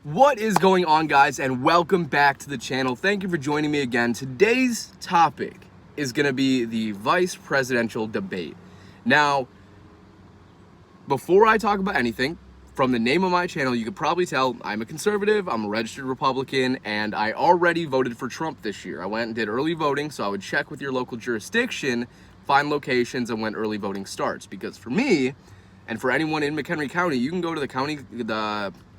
What is going on, guys, and welcome back to the channel. Thank you for joining me again. Today's topic is going to be the vice presidential debate. Now, before I talk about anything, from the name of my channel, you could probably tell I'm a conservative, I'm a registered Republican, and I already voted for Trump this year. I went and did early voting, so I would check with your local jurisdiction, find locations, and when early voting starts. Because for me, and for anyone in McHenry County, you can go to the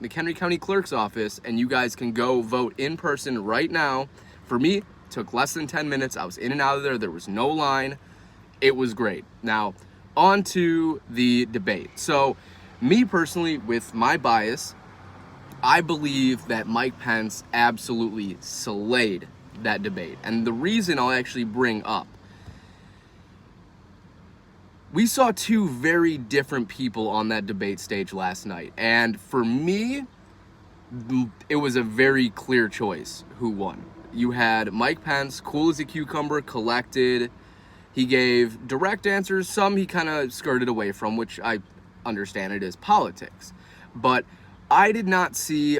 McHenry County Clerk's office and you guys can go vote in person right now. For me, it took less than 10 minutes. I was in and out of there. There was no line. It was great. Now, on to the debate. So, me personally, with my bias, I believe that Mike Pence absolutely slayed that debate. And the reason I'll actually bring up, we saw two very different people on that debate stage last night. And for me, it was a very clear choice who won. You had Mike Pence, cool as a cucumber, collected. He gave direct answers. Some he kind of skirted away from, which I understand it is politics. But I did not see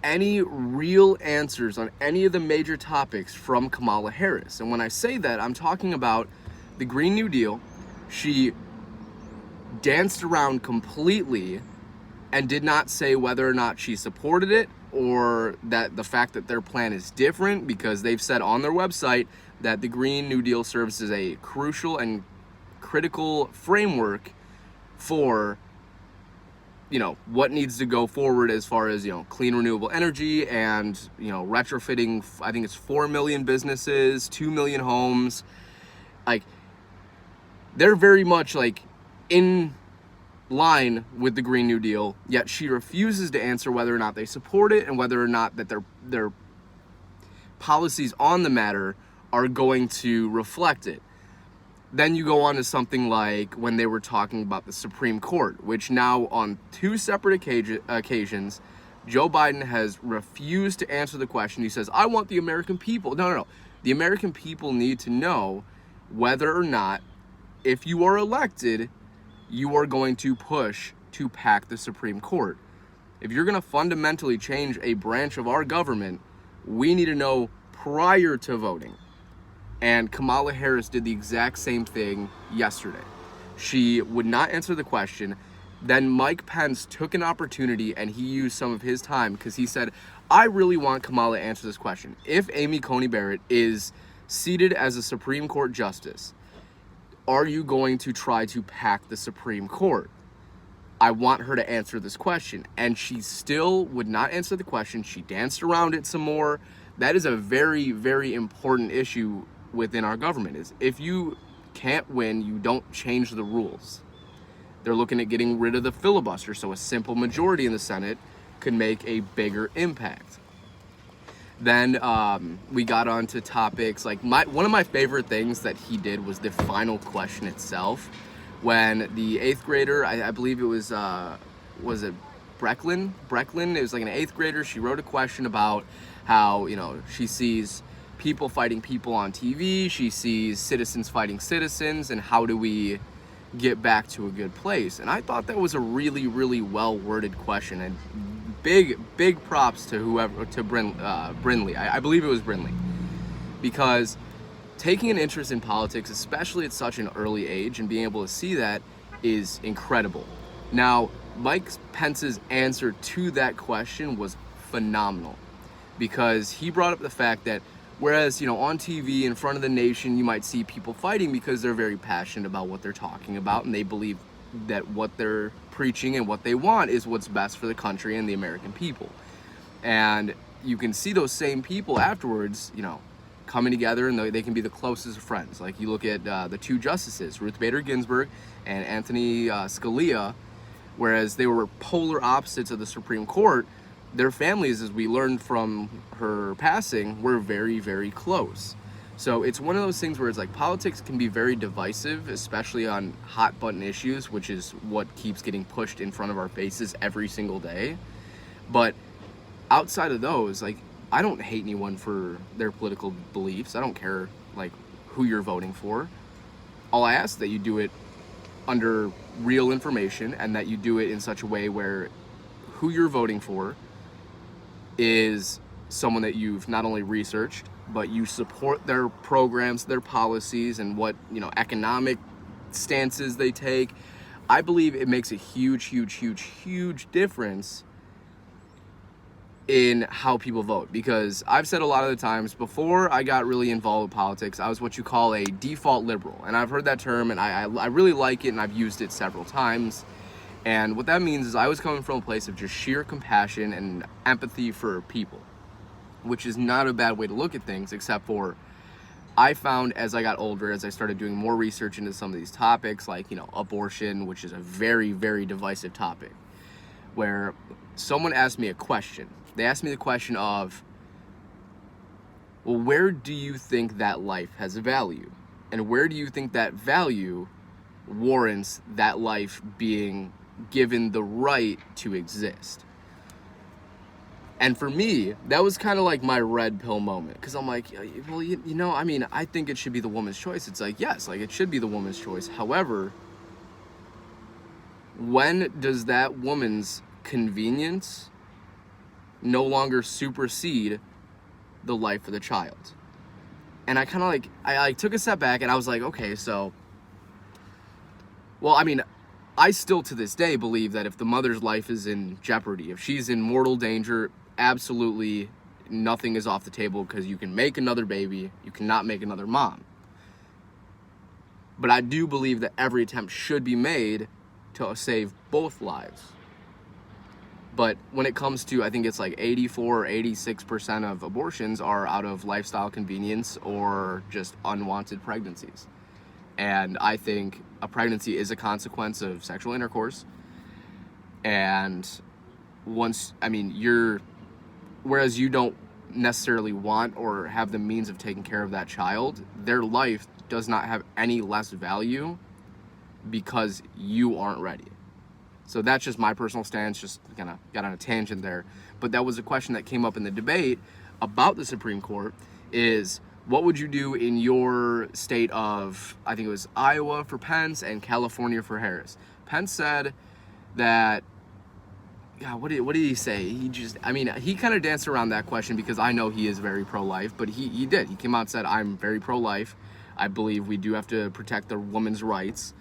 any real answers on any of the major topics from Kamala Harris. And when I say that, I'm talking about the Green New Deal. She danced around completely and did not say whether or not she supported it or that the fact that their plan is different, because they've said on their website that the Green New Deal serves as a crucial and critical framework for, what needs to go forward as far as, clean renewable energy and, retrofitting, I think it's 4 million businesses, 2 million homes. They're very much in line with the Green New Deal, yet she refuses to answer whether or not they support it and whether or not that their policies on the matter are going to reflect it. Then you go on to something like when they were talking about the Supreme Court, which now on two separate occasions, Joe Biden has refused to answer the question. He says, I want the American people. No. The American people need to know whether or not, if you are elected, you are going to push to pack the Supreme Court. If you're going to fundamentally change a branch of our government, we need to know prior to voting. And Kamala Harris did the exact same thing yesterday. She would not answer the question. Then Mike Pence took an opportunity and he used some of his time because he said, I really want Kamala to answer this question. If Amy Coney Barrett is seated as a Supreme Court justice, are you going to try to pack the Supreme Court? I want her to answer this question. And she still would not answer the question. She danced around it some more. That is a very, very important issue within our government, is if you can't win, you don't change the rules. They're looking at getting rid of the filibuster, so a simple majority in the Senate could make a bigger impact. Then we got onto topics like one of my favorite things that he did was the final question itself. When the 8th grader, I believe it was it Brecklin? It was like an 8th grader. She wrote a question about how, she sees people fighting people on TV. She sees citizens fighting citizens, and how do we get back to a good place? And I thought that was a really, really well-worded question, and big props to Brinley. I believe it was Brinley, because taking an interest in politics, especially at such an early age, and being able to see that is incredible. Now, Mike Pence's answer to that question was phenomenal, because he brought up the fact that whereas, on TV in front of the nation, you might see people fighting because they're very passionate about what they're talking about, and they believe that what they're preaching and what they want is what's best for the country and the American people. And you can see those same people afterwards, coming together, and they can be the closest of friends. Like you look at the two justices, Ruth Bader Ginsburg and Anthony Scalia, whereas they were polar opposites of the Supreme Court, their families, as we learned from her passing, were very, very close. So it's one of those things where it's like politics can be very divisive, especially on hot button issues, which is what keeps getting pushed in front of our faces every single day. But outside of those, I don't hate anyone for their political beliefs. I don't care who you're voting for. All I ask that you do it under real information, and that you do it in such a way where who you're voting for is someone that you've not only researched, but you support their programs, their policies, and what, economic stances they take. I believe it makes a huge, huge, huge, huge difference in how people vote, because I've said a lot of the times, before I got really involved with politics, I was what you call a default liberal, and I've heard that term, and I really like it, and I've used it several times. And what that means is I was coming from a place of just sheer compassion and empathy for people, which is not a bad way to look at things, except for I found as I got older, as I started doing more research into some of these topics, like, abortion, which is a very, very divisive topic, where someone asked me a question. They asked me the question of, well, where do you think that life has a value? And where do you think that value warrants that life being given the right to exist? And for me, that was kind of like my red pill moment, because I'm like, well, I think it should be the woman's choice. It's like, yes, like it should be the woman's choice. However, when does that woman's convenience no longer supersede the life of the child? And I kind of I took a step back, and I was like, okay, so, well, I still to this day believe that if the mother's life is in jeopardy, if she's in mortal danger, absolutely nothing is off the table, because you can make another baby, you cannot make another mom. But I do believe that every attempt should be made to save both lives. But when it comes to, I think it's like 84 or 86% of abortions are out of lifestyle convenience or just unwanted pregnancies. And I think a pregnancy is a consequence of sexual intercourse. And whereas you don't necessarily want or have the means of taking care of that child, their life does not have any less value because you aren't ready. So that's just my personal stance, just kind of got on a tangent there. But that was a question that came up in the debate about the Supreme Court, is what would you do in your state of, I think it was Iowa for Pence and California for Harris. Pence said that, God, what did he say? He kind of danced around that question, because I know he is very pro-life, but he did. He came out and said, I'm very pro-life. I believe we do have to protect the woman's rights.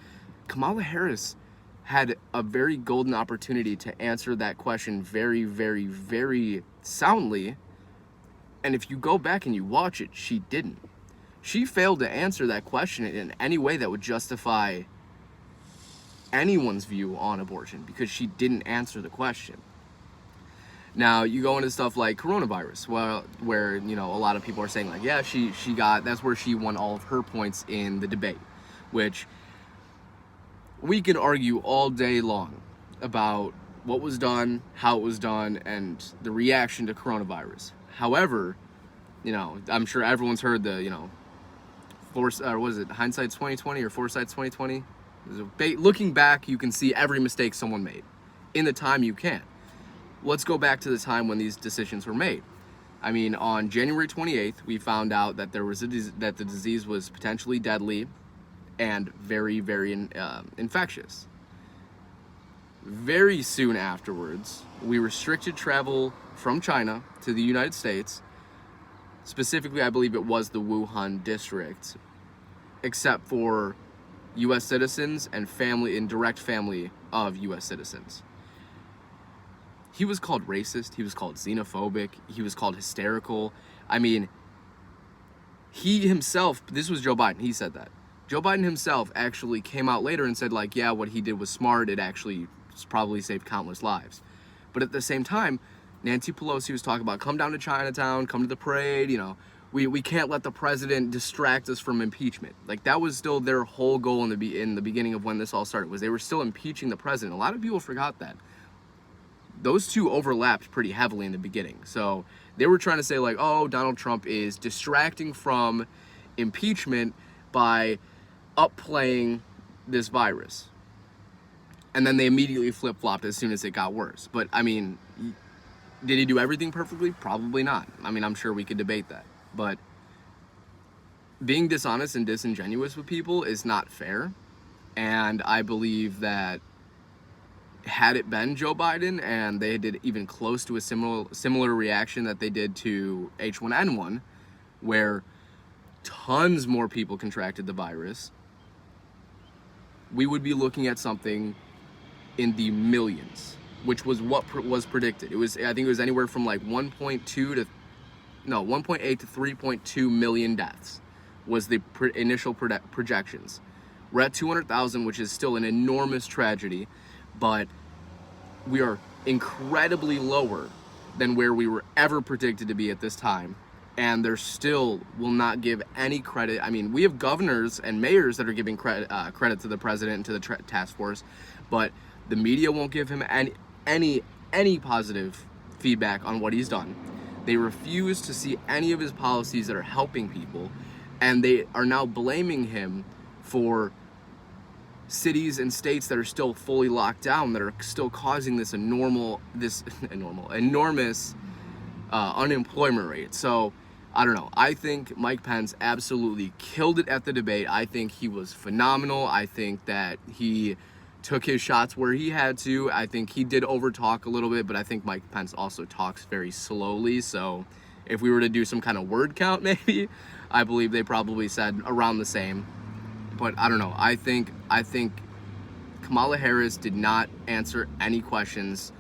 Kamala Harris had a very golden opportunity to answer that question very, very, very soundly. And if you go back and you watch it, she didn't. She failed to answer that question in any way that would justify anyone's view on abortion, because she didn't answer the question. Now, you go into stuff like coronavirus, where a lot of people are saying, like, yeah, that's where she won all of her points in the debate, which we can argue all day long about what was done, how it was done, and the reaction to coronavirus. However, I'm sure everyone's heard the, hindsight's 2020 or foresight's 2020? Looking back, you can see every mistake someone made in the time you can. Let's go back to the time when these decisions were made. On January 28th, we found out that that the disease was potentially deadly and very, very infectious. Very soon afterwards, we restricted travel from China to the United States. Specifically, I believe it was the Wuhan district, except for U.S. citizens and direct family of U.S. citizens. He was called racist. He was called xenophobic. He was called hysterical. He himself, this was Joe Biden, he said that. Joe Biden himself actually came out later and said, like, yeah, what he did was smart. It actually probably saved countless lives. But at the same time, Nancy Pelosi was talking about, come down to Chinatown, come to the parade, we can't let the president distract us from impeachment. Like, that was still their whole goal in the beginning of when this all started, was they were still impeaching the president. A lot of people forgot that. Those two overlapped pretty heavily in the beginning. So they were trying to say, like, oh, Donald Trump is distracting from impeachment by upplaying this virus. And then they immediately flip-flopped as soon as it got worse. But, did he do everything perfectly? Probably not. I'm sure we could debate that. But being dishonest and disingenuous with people is not fair. And I believe that had it been Joe Biden and they did even close to a similar reaction that they did to H1N1, where tons more people contracted the virus, we would be looking at something in the millions, which was what was predicted. I think it was anywhere from like 1.8 to 3.2 million deaths was the initial projections. We're at 200,000, which is still an enormous tragedy, but we are incredibly lower than where we were ever predicted to be at this time. And there still will not give any credit. I mean, we have governors and mayors that are giving credit to the president and to the task force, but the media won't give him any positive feedback on what he's done. They refuse to see any of his policies that are helping people, and they are now blaming him for cities and states that are still fully locked down, that are still causing this enormous unemployment rate. So I don't know. I think Mike Pence absolutely killed it at the debate. I think he was phenomenal. I think that he took his shots where he had to. I think he did overtalk a little bit, but I think Mike Pence also talks very slowly. So if we were to do some kind of word count, maybe, I believe they probably said around the same. But I don't know. I think Kamala Harris did not answer any questions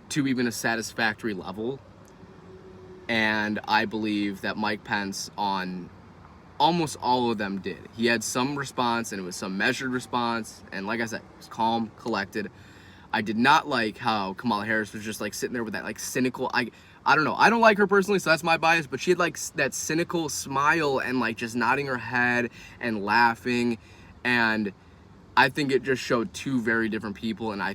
to even a satisfactory level. And I believe that Mike Pence, on almost all of them, did. He had some response, and it was some measured response. And like I said, it was calm, collected. I did not like how Kamala Harris was just like sitting there with that like cynical, I don't know. I don't like her personally, so that's my bias, but she had like that cynical smile and like just nodding her head and laughing. And I think it just showed two very different people. And I